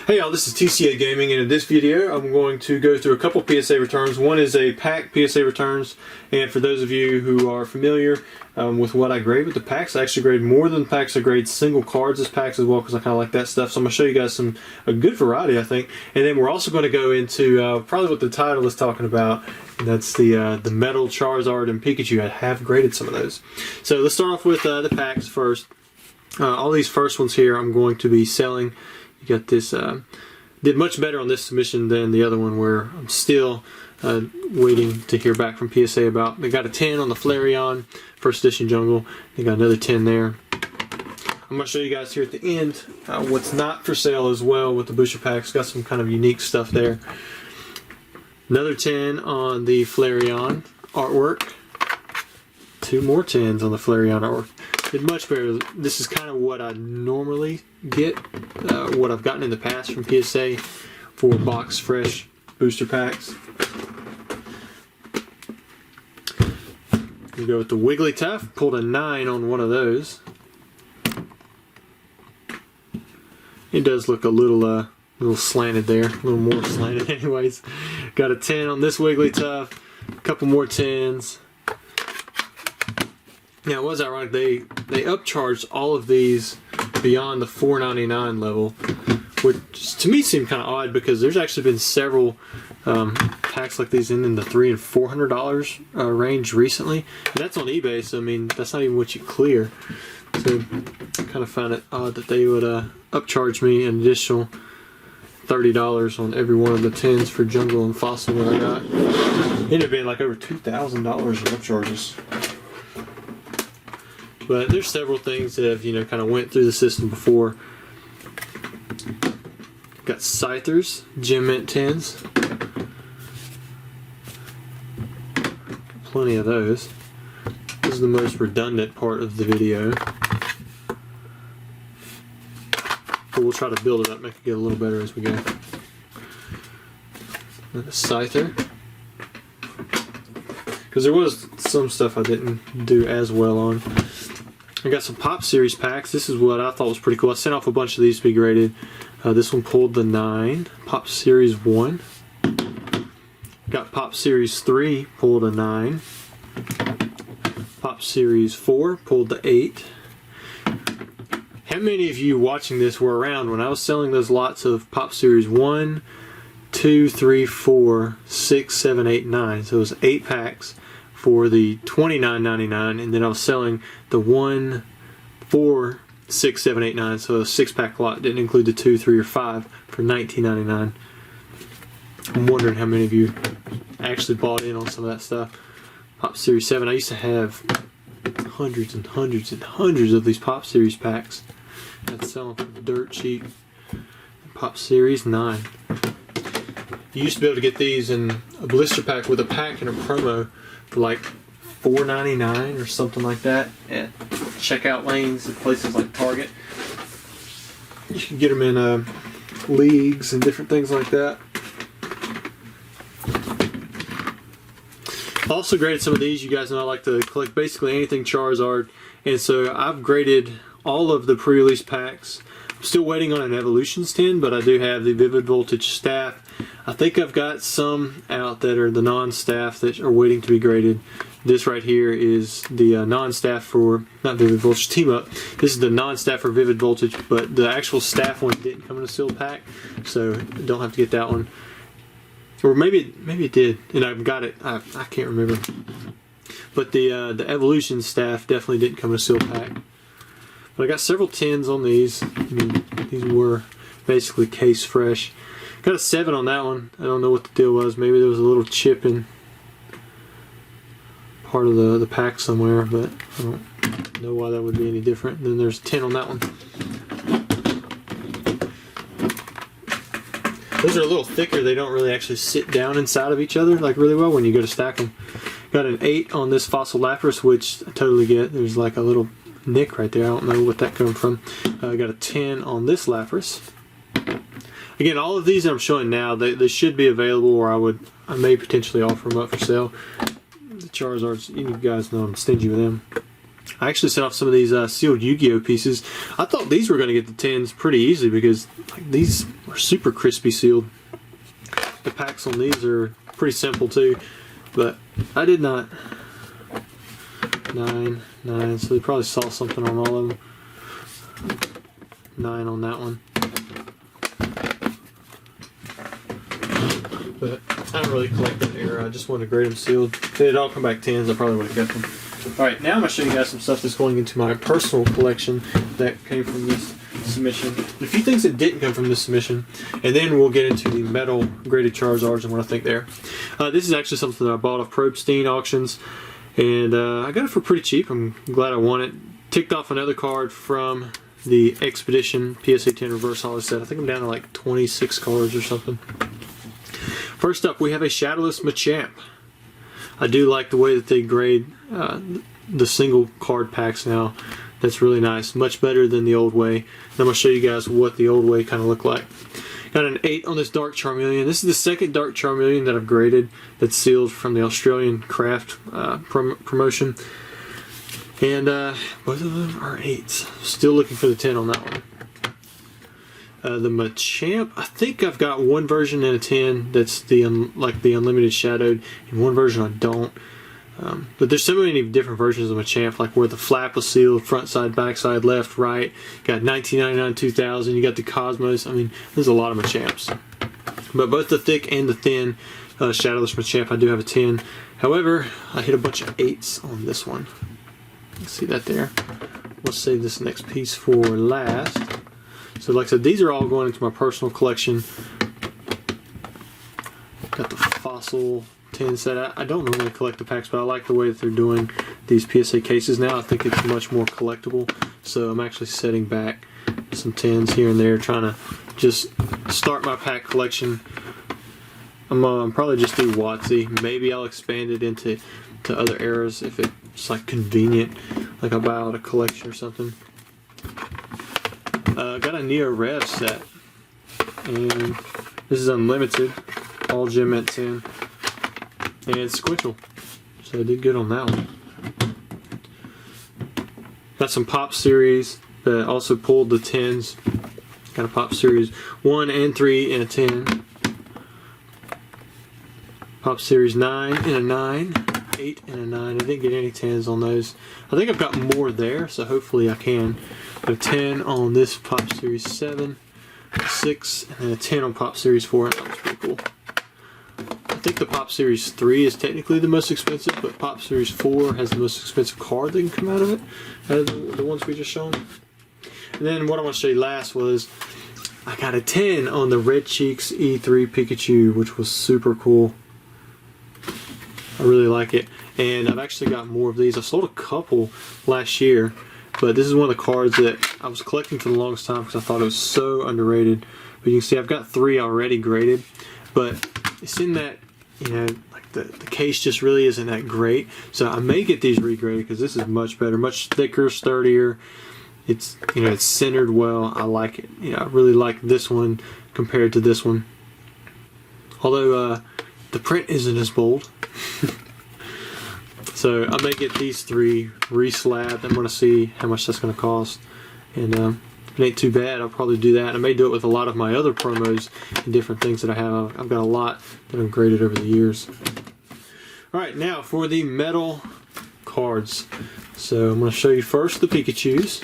Hey y'all, this is TCA Gaming, and in this video I'm going to go through a couple PSA returns. One is a pack PSA returns, and for those of you who are familiar with what I grade with the packs, I actually grade more than packs. I grade single cards as packs as well because I kind of like that stuff. So I'm going to show you guys a good variety, I think. And then we're also going to go into probably what the title is talking about, and that's the Metal Charizard and Pikachu. I have graded some of those. So let's start off with the packs first. All these first ones here I'm going to be selling. You got this, did much better on this submission than the other one, where I'm still waiting to hear back from PSA about. They got a 10 on the Flareon, first edition jungle. They got another 10 there. I'm going to show you guys here at the end what's not for sale as well with the booster packs. Got some kind of unique stuff there. Another 10 on the Flareon artwork. Two more 10s on the Flareon artwork. Did much better. This is kind of what I normally get, what I've gotten in the past from PSA for box fresh booster packs. We go with the Wigglytuff. Pulled a 9 on one of those. It does look a little slanted there, a little more slanted anyways. Got a 10 on this Wigglytuff, a couple more 10s. Now, it was ironic, they upcharged all of these beyond the $4.99 level, which to me seemed kind of odd because there's actually been several packs like these in the $300 and $400 range recently, and that's on eBay. So I mean, that's not even what you clear. So I kind of found it odd that they would upcharge me an additional $30 on every one of the 10s for Jungle and Fossil that I got. It ended up being like over $2,000 in upcharges. But there's several things that have, kind of went through the system before. Got Scythers, Gem Mint 10s. Plenty of those. This is the most redundant part of the video. But we'll try to build it up, make it get a little better as we go. And a Scyther. Because there was some stuff I didn't do as well on. I got some Pop Series packs. This is what I thought was pretty cool. I sent off a bunch of these to be graded. This one pulled the 9. Pop Series 1. Got Pop Series 3, pulled a 9. Pop Series 4, pulled the 8. How many of you watching this were around when I was selling those lots of Pop Series 1, 2, 3, 4, 6, 7, 8, 9? So it was 8 packs for the $29.99, and then I was selling the 1, 4, 6, 7, 8, 9, so a 6-pack lot. Didn't include the 2, 3, or 5 for $19.99. I'm wondering how many of you actually bought in on some of that stuff. Pop Series 7, I used to have hundreds and hundreds and hundreds of these Pop Series packs. I'd sell them for dirt cheap. Pop Series 9. You used to be able to get these in a blister pack with a pack and a promo for like $4.99 or something like that at checkout lanes at places like Target. You can get them in leagues and different things like that. I also graded some of these. You guys know I like to collect basically anything Charizard, and so I've graded all of the pre-release packs. I'm still waiting on an Evolutions 10, but I do have the Vivid Voltage staff. I think I've got some out that are the non-staff that are waiting to be graded. This right here is the non-staff for, not Vivid Voltage, Team Up. This is the non-staff for Vivid Voltage, but the actual staff one didn't come in a sealed pack, so don't have to get that one. Or maybe it did, and I've got it. I can't remember. But the Evolution staff definitely didn't come in a sealed pack. But I got several 10s on these. I mean, these were basically case fresh. Got a 7 on that one. I don't know what the deal was. Maybe there was a little chip in part of the pack somewhere, but I don't know why that would be any different. And then there's a 10 on that one. Those are a little thicker. They don't really actually sit down inside of each other like really well when you go to stack them. Got an 8 on this Fossil Lapras, which I totally get. There's like a little nick right there. I don't know what that comes from. I got a 10 on this Lapras. Again, all of these that I'm showing now, they should be available, or I may potentially offer them up for sale. The Charizards, you guys know I'm stingy with them. I actually sent off some of these sealed Yu-Gi-Oh pieces. I thought these were going to get the 10s pretty easily because like, these are super crispy sealed. The packs on these are pretty simple too, but I did not. 9, 9, so they probably saw something on all of them. 9 on that one. But I don't really collect that era. I just wanted to grade them sealed. If they had all come back 10s, I probably would have kept them. Alright, now I'm going to show you guys some stuff that's going into my personal collection that came from this submission. A few things that didn't come from this submission, and then we'll get into the metal graded Charizards and what I think there. This is actually something that I bought off Probstein auctions, and I got it for pretty cheap. I'm glad I won it. Ticked off another card from the Expedition PSA 10 Reverse Holo set. I think I'm down to like 26 cards or something. First up, we have a Shadowless Machamp. I do like the way that they grade the single card packs now. That's really nice. Much better than the old way. And I'm going to show you guys what the old way kind of looked like. Got an 8 on this Dark Charmeleon. This is the second Dark Charmeleon that I've graded that's sealed from the Australian Craft promotion. And both of them are 8s. Still looking for the 10 on that one. The Machamp, I think I've got one version in a 10 that's the like the Unlimited Shadowed, and one version I don't. But there's so many different versions of Machamp, like where the flap was sealed, front side, back side, left, right. Got 1999, 2000. You got the Cosmos. I mean, there's a lot of Machamps. But both the thick and the thin Shadowless Machamp, I do have a 10. However, I hit a bunch of 8s on this one. You see that there. Let's save this next piece for last. So like I said, these are all going into my personal collection. Got the Fossil 10 set. I don't normally collect the packs, but I like the way that they're doing these PSA cases now. I think it's much more collectible. So I'm actually setting back some 10s here and there, trying to just start my pack collection. I'm probably just do WotC. Maybe I'll expand it into other eras if it's like convenient, like I'll buy out a collection or something. Got a Neo Rev set, and this is unlimited, all gem at 10, and sequential, so I did good on that one. Got some Pop Series that also pulled the 10s. Got a Pop Series 1 and 3 and a 10. Pop Series 9 and a 9. 8 and a 9. I didn't get any 10s on those. I think I've got more there, so hopefully I can. A 10 on this Pop Series 7, 6, and then a 10 on Pop Series 4, and that was pretty cool. I think the Pop Series 3 is technically the most expensive, but Pop Series 4 has the most expensive card that can come out of it, out of the ones we just shown. And then what I want to show you last was I got a 10 on the Red Cheeks E3 Pikachu, which was super cool. I really like it, and I've actually got more of these. I sold a couple last year, but this is one of the cards that I was collecting for the longest time because I thought it was so underrated. But you can see I've got 3 already graded, but it's in that, you know, like the case just really isn't that great. So I may get these regraded because this is much better, much thicker, sturdier. It's, you know, it's centered well. I like it. You know, I really like this one compared to this one. Although the print isn't as bold. So I may get these 3 re-slabbed. I'm going to see how much that's going to cost, and if it ain't too bad, I'll probably do that. I may do it with a lot of my other promos and different things that I have. I've got a lot that I've graded over the years. Alright, now for the metal cards. So I'm going to show you first the Pikachus.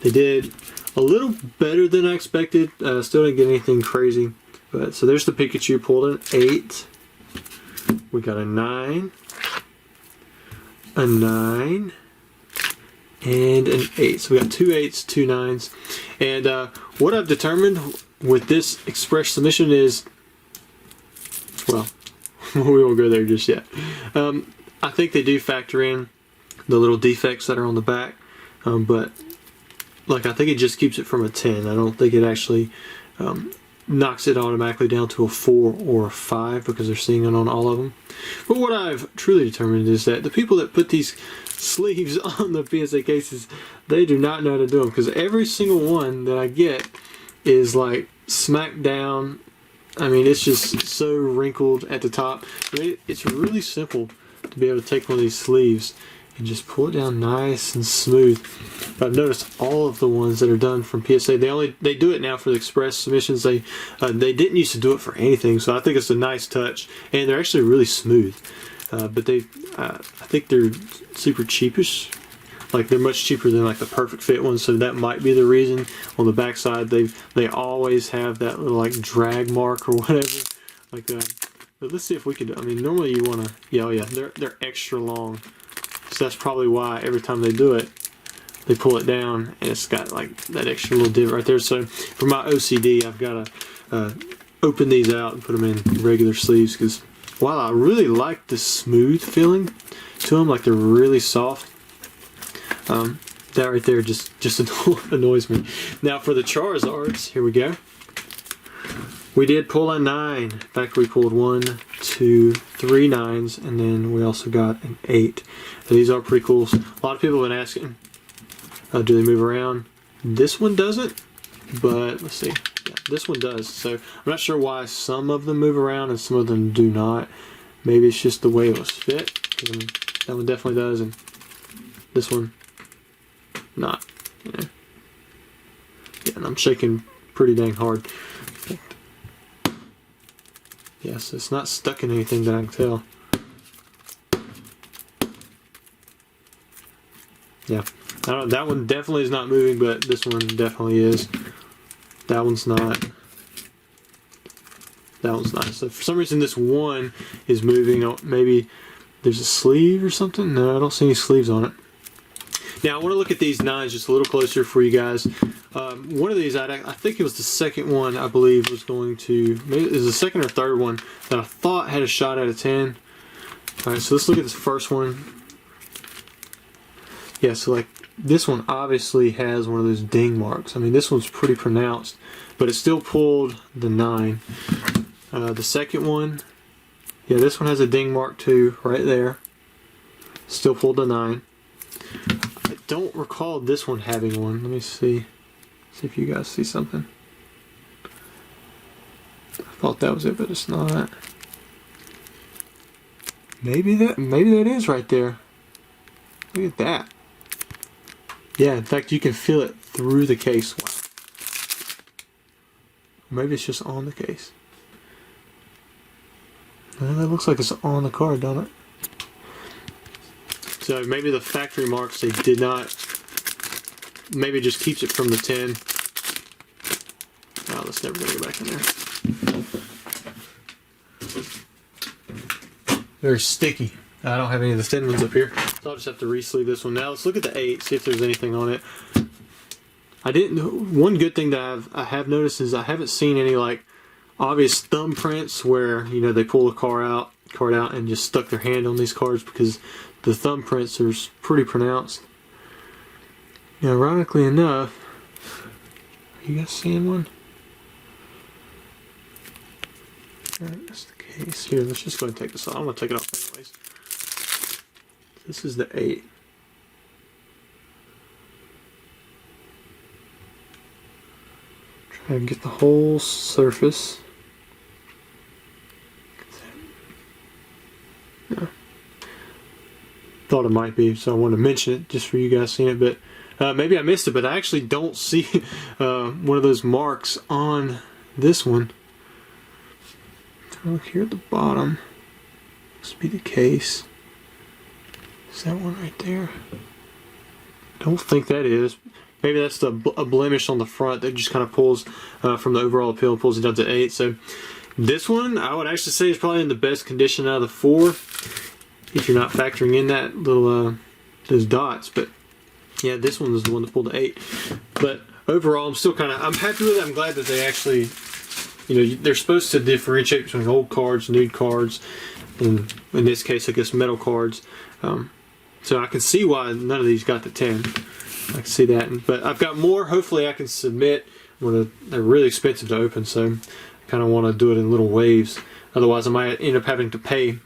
They did a little better than I expected. Still didn't get anything crazy. But so there's the Pikachu, pulled an 8. We got a 9, a 9, and an 8. So we got 2 8s, 2 9s. And what I've determined with this express submission is, well, we won't go there just yet. I think they do factor in the little defects that are on the back, but like I think it just keeps it from a 10. I don't think it actually knocks it automatically down to a 4 or a 5 because they're seeing it on all of them. But what I've truly determined is that the people that put these sleeves on the PSA cases, they do not know how to do them, because every single one that I get is like smacked down. I mean, it's just so wrinkled at the top. I mean, it's really simple to be able to take one of these sleeves and just pull it down nice and smooth. But I've noticed all of the ones that are done from PSA, they do it now for the express submissions. They didn't used to do it for anything, so I think it's a nice touch, and they're actually really smooth. But I think they're super cheapish. Like, they're much cheaper than like the Perfect Fit ones, so that might be the reason. On the back side, they always have that little like drag mark or whatever like that. But let's see if we could. I mean, normally you want to. Yeah, oh yeah, they're extra long, so that's probably why every time they do it, they pull it down and it's got like that extra little divot right there. So for my OCD, I've got to open these out and put them in regular sleeves, because while I really like the smooth feeling to them, like they're really soft, that right there just annoys me. Now for the Charizards, here we go. We did pull a 9. In fact, we pulled 1, 2, 3 9s, and then we also got an 8. And these are pretty cool. A lot of people have been asking, do they move around? This one doesn't, but let's see. Yeah, this one does. So I'm not sure why some of them move around and some of them do not. Maybe it's just the way it was fit. That one definitely does, and this one not. Yeah, and I'm shaking pretty dang hard. Yes, it's not stuck in anything that I can tell. Yeah, I don't, that one definitely is not moving, but this one definitely is. That one's not. That one's not. So for some reason this one is moving. Oh, maybe there's a sleeve or something? No, I don't see any sleeves on it. Now I want to look at these 9s just a little closer for you guys. One of these, I think it was the second one, I believe, was going to, maybe it was the second or third one that I thought had a shot at a 10. Alright, so let's look at this first one. Yeah, so like this one obviously has one of those ding marks. I mean, this one's pretty pronounced, but it still pulled the 9. The second one, yeah, this one has a ding mark too, right there. Still pulled the 9. I don't recall this one having one. Let me see. See if you guys see something. I thought that was it, but it's not. Maybe that is right there. Look at that. Yeah, in fact, you can feel it through the case. Wow. Maybe it's just on the case. Well, that looks like it's on the card, don't it? So maybe the factory marks, they did not. Maybe it just keeps it from the 10. Oh, let's never go back in there. Very sticky. I don't have any of the thin ones up here, so I'll just have to re-sleeve this one. Now let's look at the 8, see if there's anything on it. One good thing that I have noticed is I haven't seen any like obvious thumbprints where, you know, they pull the card out and just stuck their hand on these cards, because the thumbprints are pretty pronounced. Yeah, ironically enough, are you guys seeing one? Alright, that's the case. Here, let's just go ahead and take this off. I'm going to take it off anyways. This is the 8. Try and get the whole surface. Yeah. Thought it might be, so I wanted to mention it just for you guys seeing it, but maybe I missed it, but I actually don't see one of those marks on this one. Look here at the bottom. Must be the case. Is that one right there? Don't think that is. Maybe that's a blemish on the front that just kind of pulls from the overall appeal and pulls it down to 8. So this one, I would actually say, is probably in the best condition out of the 4, if you're not factoring in that little those dots. But yeah, this one is the one that pulled the 8. But overall, I'm happy with it. I'm glad that they actually, you know, they're supposed to differentiate between old cards, nude cards, and in this case, I guess metal cards. So I can see why none of these got the 10. I can see that. But I've got more. Hopefully I can submit. They're really expensive to open, so I kind of want to do it in little waves. Otherwise I might end up having to pay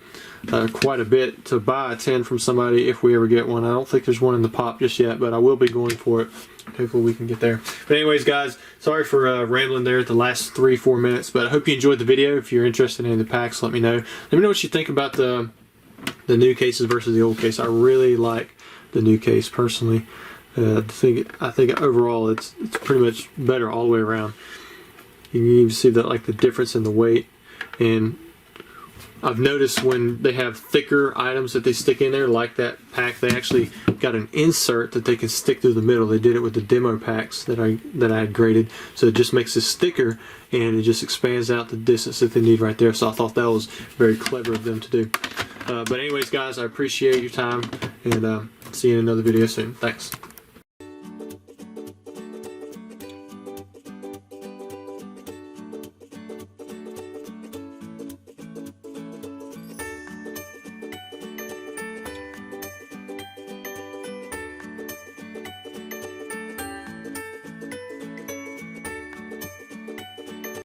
quite a bit to buy a 10 from somebody if we ever get one. I don't think there's one in the pop just yet, but I will be going for it. Hopefully we can get there. But anyways, guys, sorry for rambling there at the last 3-4 minutes, but I hope you enjoyed the video. If you're interested in the packs, let me know. Let me know what you think about the new cases versus the old case. I really like the new case personally. I think overall it's pretty much better all the way around. You can even see that, like, the difference in the weight, and I've noticed when they have thicker items that they stick in there, like that pack, they actually got an insert that they can stick through the middle. They did it with the demo packs that I had graded, so it just makes this thicker and it just expands out the distance that they need right there. So I thought that was very clever of them to do. But anyways, guys, I appreciate your time, and see you in another video soon. Thanks.